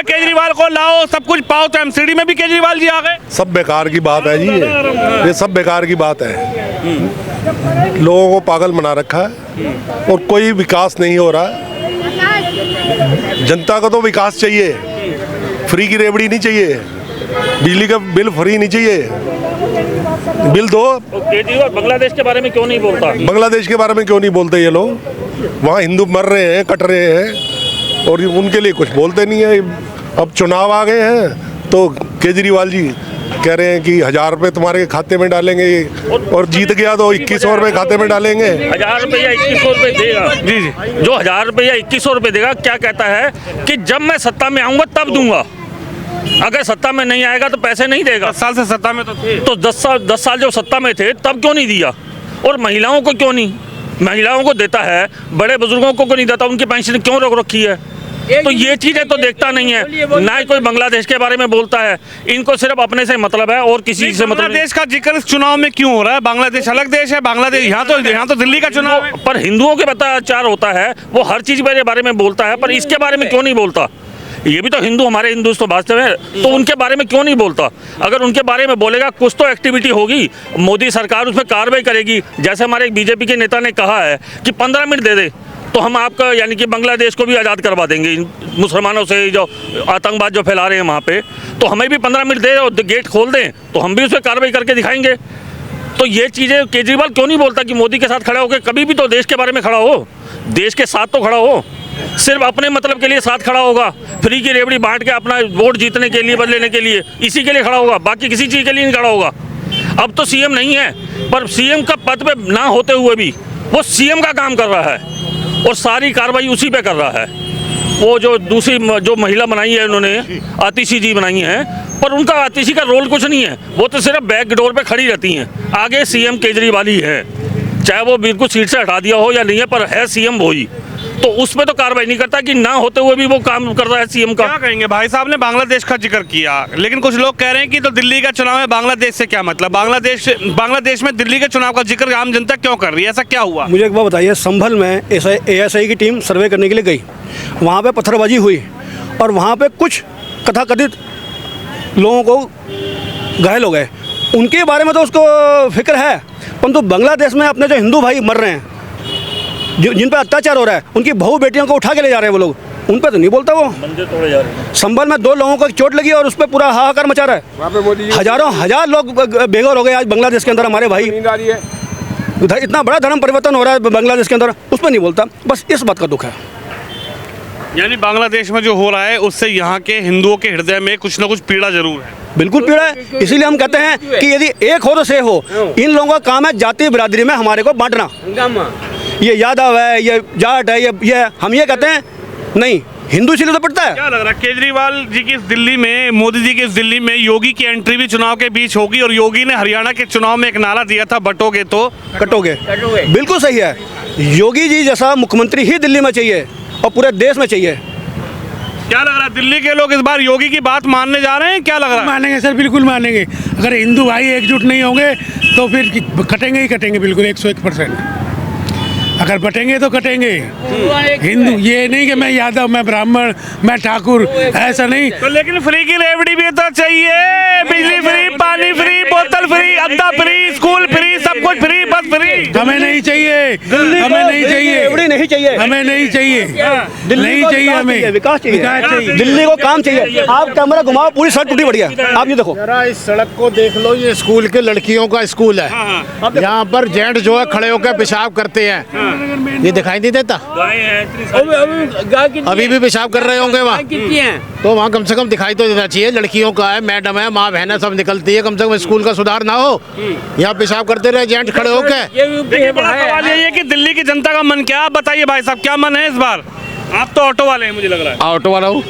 केजरीवाल को लाओ, सब कुछ पाओ, तो एमसीडी में भी केजरीवाल जी आ गए। सब बेकार की बात है जी, ये सब बेकार की बात है। लोगों को पागल बना रखा है और कोई विकास नहीं हो रहा है। जनता को तो विकास चाहिए, फ्री की रेवड़ी नहीं चाहिए, बिजली का बिल फ्री नहीं चाहिए, बिल दो। केजरीवाल बांग्लादेश के बारे में क्यों नहीं बोलता? बांग्लादेश के बारे में क्यों नहीं बोलते ये लोग? वहाँ हिंदू मर रहे हैं, कट रहे हैं और उनके लिए कुछ बोलते नहीं है। अब चुनाव आ गए हैं तो केजरीवाल जी कह रहे हैं कि 1000 रुपये तुम्हारे खाते में डालेंगे और जीत गया तो 2100 रुपये खाते में डालेंगे। 1000 रुपये या 2100 रुपये देगा? जी जी, जो 1000 रुपये या 2100 रुपये देगा, क्या कहता है कि जब मैं सत्ता में आऊंगा तब दूंगा, अगर सत्ता में नहीं आएगा तो पैसे नहीं देगा। 10 साल से सत्ता में तो थे, तो 10 साल जो सत्ता में थे तब क्यों नहीं दिया? और महिलाओं को क्यों नहीं? महिलाओं को देता है, बड़े बुजुर्गों को क्यों नहीं देता? उनकी पेंशन क्यों रोक रखी है? तो ये चीजें तो देखता नहीं है, ना ही कोई बांग्लादेश के बारे में बोलता है। इनको सिर्फ अपने से मतलब है और किसी से मतलब नहीं। बांग्लादेश का जिक्र इस चुनाव में क्यों हो रहा है? बांग्लादेश अलग देश है, बांग्लादेश यहाँ तो दिल्ली का चुनाव है। पर हिंदुओं के अत्याचार होता है, वो हर चीज के बारे में बोलता है, पर इसके बारे में क्यों नहीं बोलता? ये भी तो हिंदू, हमारे हिंदू तो वास्तव में, तो उनके बारे में क्यों नहीं बोलता? अगर उनके बारे में बोलेगा कुछ तो एक्टिविटी होगी, मोदी सरकार उसमें कार्रवाई करेगी। जैसे हमारे एक बीजेपी के नेता ने कहा है कि 15 मिनट दे दे तो हम आपका यानी कि बांग्लादेश को भी आज़ाद करवा देंगे मुसलमानों से, जो आतंकवाद जो फैला रहे हैं वहाँ पे, तो हमें भी 15 मिनट दे और गेट खोल दें तो हम भी उस पर कार्रवाई करके दिखाएंगे। तो ये चीज़ें केजरीवाल क्यों नहीं बोलता कि मोदी के साथ खड़ा होकर कभी भी तो देश के बारे में खड़ा हो, देश के साथ तो खड़ा हो। सिर्फ अपने मतलब के लिए साथ खड़ा होगा, फ्री की रेवड़ी बांट के अपना वोट जीतने के लिए, बदलने के लिए, इसी के लिए खड़ा होगा, बाकी किसी चीज़ के लिए नहीं खड़ा होगा। अब तो सीएम नहीं है, पर सीएम का पद पे ना होते हुए भी वो सीएम का काम कर रहा है और सारी कार्रवाई उसी पे कर रहा है। वो जो दूसरी जो महिला बनाई है उन्होंने, आतिशी जी बनाई हैं, पर उनका आतिशी का रोल कुछ नहीं है, वो तो सिर्फ बैक डोर पे खड़ी रहती हैं। आगे सीएम केजरीवाल ही है, चाहे वो बिल्कुल सीट से हटा दिया हो या नहीं है, पर है सीएम वो ही। तो उसमें तो कार्रवाई नहीं करता कि ना होते हुए भी वो काम कर रहा है सीएम का। क्या कहेंगे? भाई साहब ने बांग्लादेश का जिक्र किया, लेकिन कुछ लोग कह रहे हैं कि तो दिल्ली का चुनाव है, बांग्लादेश से क्या मतलब? बांग्लादेश में दिल्ली के चुनाव का जिक्र आम जनता क्यों कर रही है? ऐसा क्या हुआ? मुझे एक बात बताइए, संभल में ASI की टीम सर्वे करने के लिए गई, वहाँ पे पत्थरबाजी हुई और वहाँ पे कुछ तथाकथित लोगों को घायल हो गए। उनके बारे में तो उसको फिक्र है, परंतु बांग्लादेश में अपने जो हिंदू भाई मर रहे हैं, जिन पर अत्याचार हो रहा है, उनकी बहू बेटियों को उठा के ले जा रहे हैं वो लोग, उन पर तो नहीं बोलता वो। मंदिर तोड़े जा रहे हैं। संभल में 2 लोगों को चोट लगी और उस पर पूरा हाहाकार मचा रहा है। हजार लोग बेघर हो गए आज बांग्लादेश के अंदर, हमारे भाई। इतना बड़ा धर्म परिवर्तन हो रहा है बांग्लादेश के अंदर, उस पर नहीं बोलता। बस इस बात का दुख है। यानी बांग्लादेश में जो हो रहा है उससे यहाँ के हिंदुओं के हृदय में कुछ ना कुछ पीड़ा जरूर है। बिल्कुल पीड़ा है, इसीलिए हम कहते हैं कि यदि एक हो तो से हो। इन लोगों का काम है जाति बिरादरी में हमारे को बांटना। ये यादव है, ये जाट है, ये हम ये कहते हैं नहीं, हिंदू इसीलिए तो पड़ता है। क्या लग रहा है केजरीवाल जी की इस दिल्ली में, मोदी जी की इस दिल्ली में योगी की एंट्री भी चुनाव के बीच होगी? और योगी ने हरियाणा के चुनाव में एक नारा दिया था, बटोगे तो कटोगे। बिल्कुल सही है, योगी जी जैसा मुख्यमंत्री ही दिल्ली में चाहिए और पूरे देश में चाहिए। क्या लग रहा है दिल्ली के लोग इस बार योगी की बात मानने जा रहे हैं? क्या लग रहा है? मानेंगे सर, बिल्कुल मानेंगे। अगर हिंदू भाई एकजुट नहीं होंगे तो फिर कटेंगे ही कटेंगे, बिल्कुल 101%। अगर बटेंगे तो कटेंगे। हिंदू ये नहीं कि मैं यादव, मैं ब्राह्मण, मैं ठाकुर, ऐसा नहीं। तो लेकिन फ्री की रेवड़ी भी तो चाहिए, बिजली फ्री, पानी फ्री, बोतल फ्री, अद्दा फ्री, स्कूल फ्री, सब कुछ फ्री, बस फ्री। हमें नहीं चाहिए, हमें नहीं चाहिए, नहीं चाहिए, हमें नहीं चाहिए, नहीं चाहिए, हमें विकास चाहिए, दिल्ली को काम चाहिए। आप कैमरा घुमाओ, पूरी सड़क टूटी पड़ी है, आप ये देखो जरा इस सड़क को देख लो। ये स्कूल के लड़कियों का स्कूल है, यहाँ पर जेंट जो है खड़े होकर पेशाब करते हैं, ये दिखाई नहीं देता। अभी भी पेशाब कर रहे होंगे वहाँ, तो वहाँ कम से कम दिखाई तो देना चाहिए। लड़कियों का है, मैडम है, माँ बहन सब निकलती है, कम से कम स्कूल का सुधार ना हो, यहाँ पेशाब करते रहे जेंट खड़े होकर। देखिए बड़ा सवाल ये है कि दिल्ली की जनता का मन क्या? आप बताइए भाई साहब, क्या मन है इस बार? आप तो ऑटो वाले हैं, मुझे लग रहा है। ऑटो वाला हूँ।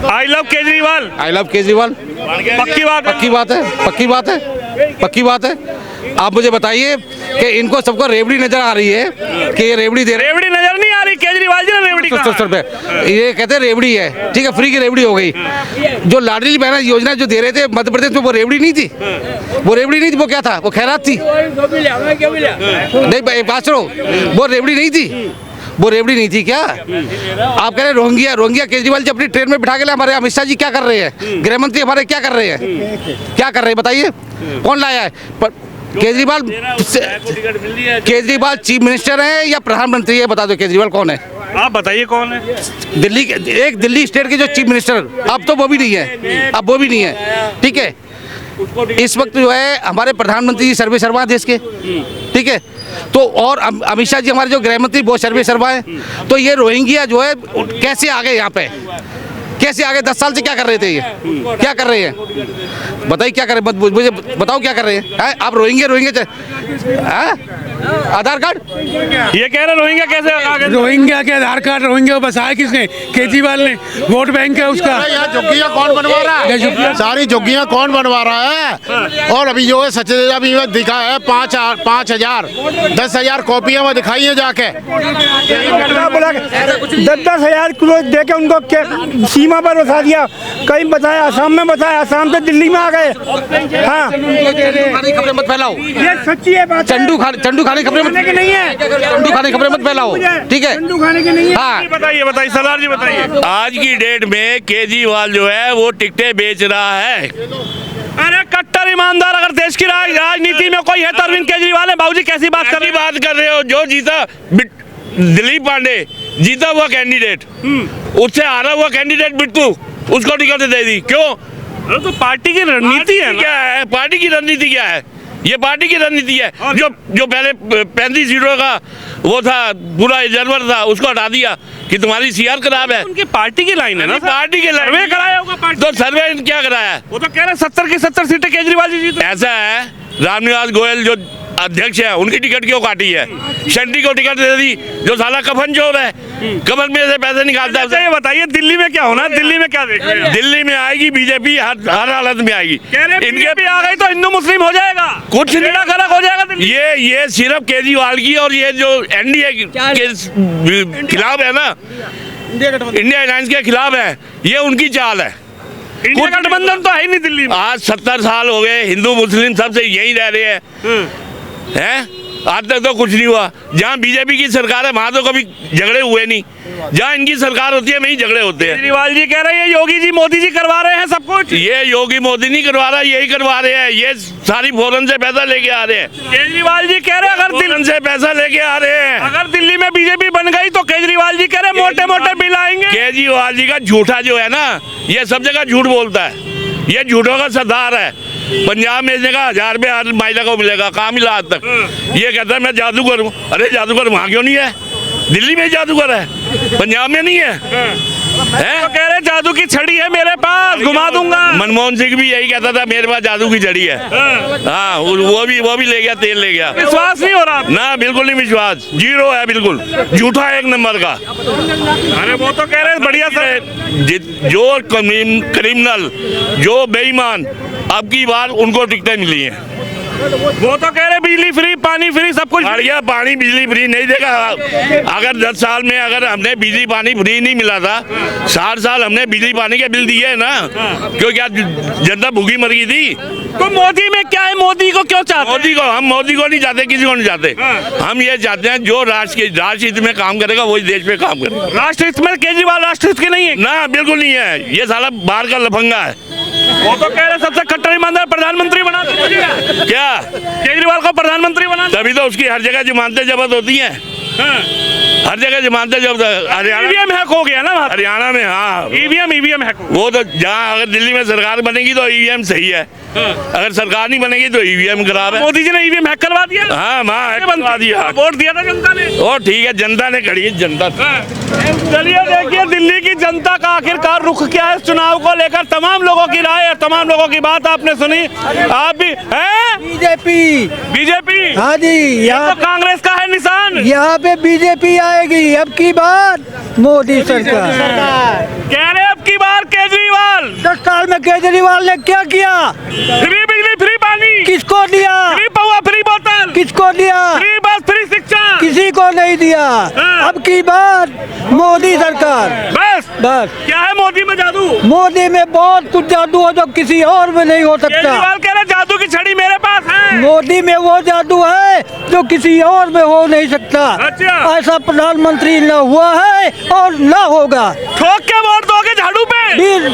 I love Kejriwal, I love Kejriwal. पक्की बात है, पक्की बात है, पक्की बात है, पक्की बात है। आप मुझे बताइए कि इनको सबको रेवड़ी नजर आ रही है कि ये रेवड़ी दे रहे? रेवड़ी नजर नहीं आ रही, केजरीवाल जी ने रेवड़ी कहा। 70 रुपए ये कहते हैं रेवड़ी है, ठीक है, फ्री की रेवड़ी हो गई। जो लाडली बहना योजना जो दे रहे थे मध्य प्रदेश में, वो रेवड़ी नहीं थी, वो रेवड़ी नहीं थी, वो क्या था? वो खैरात थी। नहीं बात सुनो, वो रेवड़ी नहीं थी, वो रेवड़ी नहीं थी क्या? आप कह रहे रोहिंग्या केजरीवाल जी अपनी ट्रेन में बिठा के लाए, हमारे अमित शाह जी क्या कर रहे हैं, गृह मंत्री हमारे क्या कर रहे हैं, क्या कर रहे हैं बताइए, कौन लाया है? केजरीवाल चीफ मिनिस्टर है या प्रधानमंत्री है, बता दो केजरीवाल कौन है? आप बताइए कौन है? दिल्ली स्टेट के जो चीफ मिनिस्टर, अब तो वो भी नहीं है, अब वो भी नहीं है, ठीक है। इस वक्त जो है हमारे प्रधानमंत्री जी सर्वे सर्वा देश के, ठीक है, तो और अमित शाह जी हमारे जो गृह मंत्री वो सर्वे सर्वा है। तो ये रोहिंग्या जो है कैसे आ गए यहाँ पे, कैसे आ गए? 10 साल से क्या कर रहे थे ये, क्या कर रहे हैं बताइए, क्या कर रहे हैं मुझे बताओ, क्या कर रहे हैं? आप रोहिंग्या आधार कार्ड ये कह रहे रोहिंग्या कैसे आ गए? रोहिंग्या के आधार कार्ड, रोहिंग्या बसाया किसने? केजरीवाल ने। वोट बैंक है उसका। यहाँ झुग्गियाँ कौन बनवा रहा है? सारी झुग्गियाँ कौन बनवा रहा है? और अभी जो है सचेत अभी दिखा है 5,000 10,000 कॉपियाँ में दिखाई है जाके। 10,000 किलो दे के उनको सीमा पर बसा दिया, कहीं बताया आसाम में, बताया आसाम से दिल्ली में आ गए। हाँ, खबरें मत फैलाओ, ये सच्ची है बात। चंडू खाने खबरें मत, नहीं है, चंडू खाने खबरें मत फैलाओ, ठीक है? चंडू खाने की नहीं है। हाँ, बताइए सरदार जी बताइए। आज की डेट में केजरीवाल जो है वो टिकटें बेच रहा है। अरे कट्टर ईमानदार अगर देश की राजनीति में कोई है तो अरविंद केजरीवाल है। बाबूजी कैसी बात कर रहे हो? जो जीता दिलीप पांडे जीता हुआ कैंडिडेट, उससे हारा हुआ कैंडिडेट बिट्टू, उसको टिकट दे दी, क्यों? तो पार्टी की रणनीति है ना? क्या है पार्टी की रणनीति? क्या है ये? पार्टी की रणनीति है। जो पहले 35 सीटों का वो था, पूरा रिजर्वर था, उसको हटा दिया कि तुम्हारी सीआर खराब है। उनकी पार्टी की लाइन है ना? पार्टी की लाइन सर्वे कराया होगा पार्टी। तो सर्वे क्या कराया है? वो तो कह रहे 70 की 70 सीटें केजरीवाल जी जीते। ऐसा है, रामनिवास गोयल जो अध्यक्ष है उनकी टिकट क्यों काटी है? शंटी को टिकट दे दी जो साला कफन चोर है, कफन में से पैसे निकालता है। ये बताइए दिल्ली में क्या होना है? दिल्ली में क्या देख रहे हैं? दिल्ली में आएगी बीजेपी, हर हालत में आएगी। इनके भी आ गई तो हिंदू मुस्लिम हो जाएगा, कुछ बेड़ा गर्क हो जाएगा दिल्ली। ये सिर्फ केजरीवाल की और ये जो एनडीए के खिलाफ है ना, इंडिया अलायंस के खिलाफ है, ये उनकी चाल है। इंडिया गठबंधन तो है ही नहीं दिल्ली में। आज 70 साल हो गए, हिंदू मुस्लिम सबसे यही रह रहे हैं, आज तक तो कुछ नहीं हुआ। जहाँ बीजेपी की सरकार है वहाँ तो कभी झगड़े हुए नहीं, जहाँ इनकी सरकार होती है वहीं झगड़े होते हैं। केजरीवाल जी कह रहे हैं योगी जी मोदी जी करवा रहे हैं सब कुछ। ये योगी मोदी नहीं करवा रहा, यही करवा रहे हैं, ये सारी फौरन से पैसा लेके आ रहे हैं। केजरीवाल जी कह रहे हैं अगर फौरन से पैसा लेके आ रहे हैं। अगर दिल्ली में बीजेपी बन गई तो केजरीवाल जी कह रहे हैं मोटे मोटे बिल आएंगे। केजरीवाल जी का झूठा जो है ना, ये सब जगह झूठ बोलता है, ये झूठों का सरदार है। पंजाब में इसने कहा 1000 रुपये हर महिला को मिलेगा, कहाँ मिला आज तक? ये कहता है मैं जादूगर हूँ। अरे जादूगर वहाँ क्यों नहीं है? दिल्ली में जादूगर है, पंजाब में नहीं है। तो कह रहे जादू की छड़ी है मेरे पास, घुमा दूंगा। मनमोहन सिंह भी यही कहता था मेरे पास जादू की छड़ी है। हाँ, वो भी ले गया, तेल ले गया। विश्वास नहीं हो रहा ना, बिल्कुल नहीं विश्वास, जीरो है, बिल्कुल झूठा 1 नंबर का। अरे वो तो कह रहे बढ़िया से जो क्रिमिनल, जो बेईमान, अब की बार उनको टिकटें मिली हैं। वो तो कह रहे बिजली फ्री, पानी फ्री, सब कुछ बढ़िया। पानी बिजली फ्री नहीं देगा। अगर 10 साल में अगर हमने बिजली पानी फ्री नहीं मिला था, 60 साल हमने बिजली पानी के बिल दिए है ना, क्यों? क्या जनता भूखी मर गई थी? तो मोदी में क्या है? मोदी को क्यों चाहते? हम मोदी को नहीं चाहते, किसी को नहीं चाहते। हम ये चाहते हैं जो राष्ट्र हित में काम करेगा वही देश में काम करेगा। राष्ट्र हित में केजरीवाल राष्ट्र हित की नहीं है ना, बिल्कुल नहीं है। ये साला बाहर का लफंगा है। वो तो कह रहे सबसे कट्टर ईमानदार प्रधानमंत्री बना दो। क्या केजरीवाल को प्रधानमंत्री बना? तभी तो उसकी हर जगह जमानतें जब्त होती हैं। हर जगह जमानतें जब्त। हरियाणा ईवीएम हैक हो गया ना हरियाणा में। हाँ, ईवीएम हैक हो। वो तो जहाँ अगर दिल्ली में सरकार बनेगी तो ईवीएम सही है, अगर सरकार नहीं बनेगी तो ईवीएम खराब है। मोदी जी ने ईवीएम हैक करवा दिया। हाँ, हैक करवा दिया। वोट दिया था जनता ने। और ठीक है, जनता ने करी, जनता। चलिए देखिए दिल्ली की जनता का आखिरकार रुख क्या है इस चुनाव को लेकर। तमाम लोगों की राय और तमाम लोगों की बात आपने सुनी। आप भी हैं? बीजेपी। हाँ जी, यहाँ तो कांग्रेस का है निशान। यहाँ पे बीजेपी आएगी अब की बार, मोदी सरकार। कह रहे अब की बार केजरीवाल। 10 साल में केजरीवाल ने क्या किया? फ्री बिजली, फ्री पानी, किसको दिया? फ्री पौवा, फ्री बोतल, किसको दिया? फ्री बस, फ्री शिक्षा, किसी को नहीं दिया। हाँ। अब की बात मोदी सरकार। बस बस क्या है मोदी में जादू? मोदी में बहुत कुछ जादू है जो किसी और में नहीं हो सकता। केजरीवाल कह रहे जादू की छड़ी मेरे पास है। मोदी में वो जादू है जो किसी और में हो नहीं सकता। अच्छा। ऐसा प्रधानमंत्री न हुआ है और न होगा। ठोक के वोट दोगे झाड़ू पे?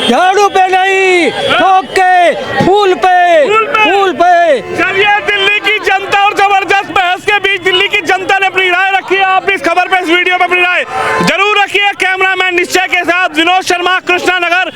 झाड़ू पे नहीं, ठोक के, फूल पे, फूल पे। चलिए, दिल्ली की जनता और जबरदस्त बहस के बीच दिल्ली की जनता ने अपनी राय रखी है। आप भी इस खबर पे, इस वीडियो पे अपनी राय जरूर रखिए। कैमरामैन निश्चय के साथ विनोद शर्मा, कृष्णा नगर।